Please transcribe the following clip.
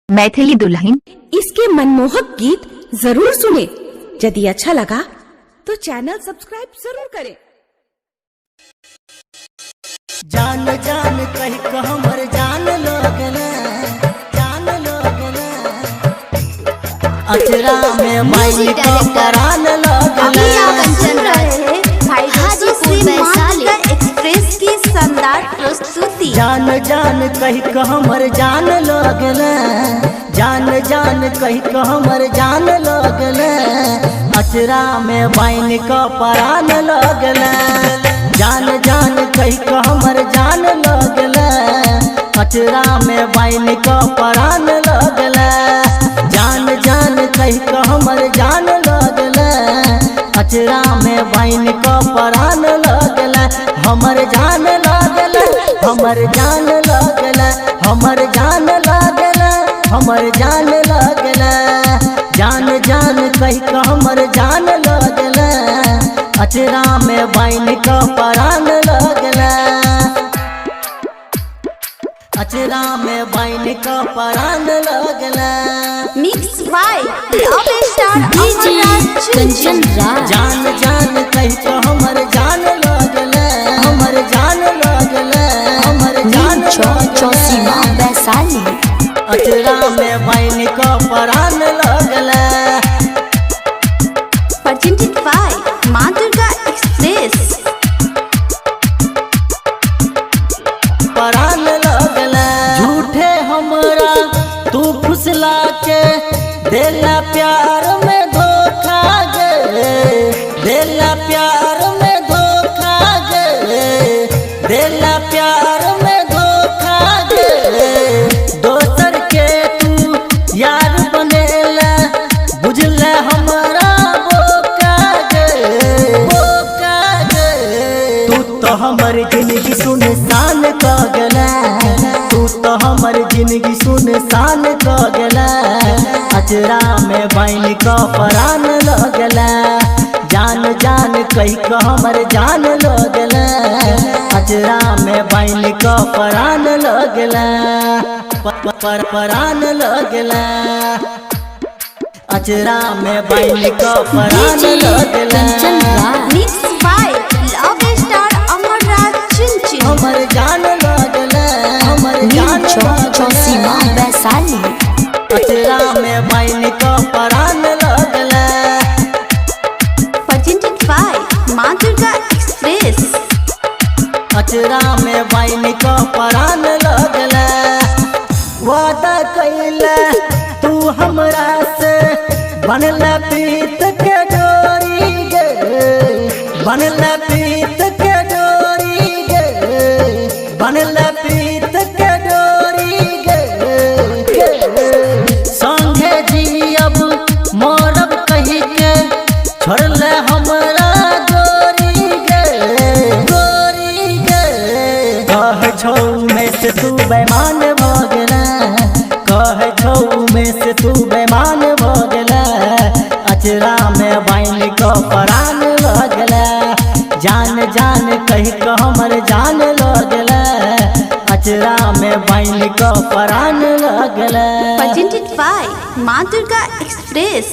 मैथिली दुल्हन। इसके मनमोहक गीत जरूर सुने। यदि अच्छा लगा तो चैनल सब्सक्राइब जरूर करें। जान जान कही हमर जान लोगन अचरा में माई को करान लोगन एक्सप्रेस की शानदार प्रस्तुति। जान जान कही हमर जान लोगन जान जान कही हमर जान लोगन अचरा में बाइन को परान लोगन जान जान कही हमर जान लोगन अचरा में बाइन को परान लोगन जान जान कही हमर जान लोगन अचरा में बाइन को परान लोगन हमर जान लोगन हमर जान लोगन हमर जान लोगन हमर जान लोगन जान जान कही हमर जान लोगन अचरा में बाइन को परान लोगन अचरा में बाइन को परान लोगन mix by love star Kanchan Raj. जान जान कही हमर जान लोगन हमर जान लोगन हमर जान चौसीमा वैशाली। अचरा में बाइन को परान लोगन presented by माँ दुर्गा एक्सप्रेस। परान लोगन झूठे हमरा तू फुसला के देला प्यार में धोखा गे देला प्यार में धोखा गे देला प्यार में धोखा गे दोसर के तू यार बनेला बुझले हमरा बोका गे तू तो हमर जिंदगी सुनसान क गेला तू तो हमर जिंदगी सुनसान क गेला अचरा में बाइन को परान लगला जान जान कही हमर जान लगला अचरा में बाइन को परान लगला परान लगला अचरा में बाइन को परान लगला mix by love star Amarraj चिंचिन। हमर जान लगला हमर जान चौसीमा वैशाली। अचरा में बाइन को परान लगला presented by माँ दुर्गा एक्सप्रेस। अचरा में बाइन को परान लगला वादा कैला तू हमरा से बनला प्रीत के डोरी गे बनला प्रीत के डोरी गे बनला प्रीत के डोरी गे संगे जी अब मोरब कही के छोड़ले हमरा गोरी गे कह छौ में से तू बेमान भ गेला कह छौ में से तू बेमान भ गेला अचरा में बाइन को परान लगला जान जान कही हमर जान लगला अचरा में बाइन को परान लगला presented by माँ दुर्गा एक्सप्रेस।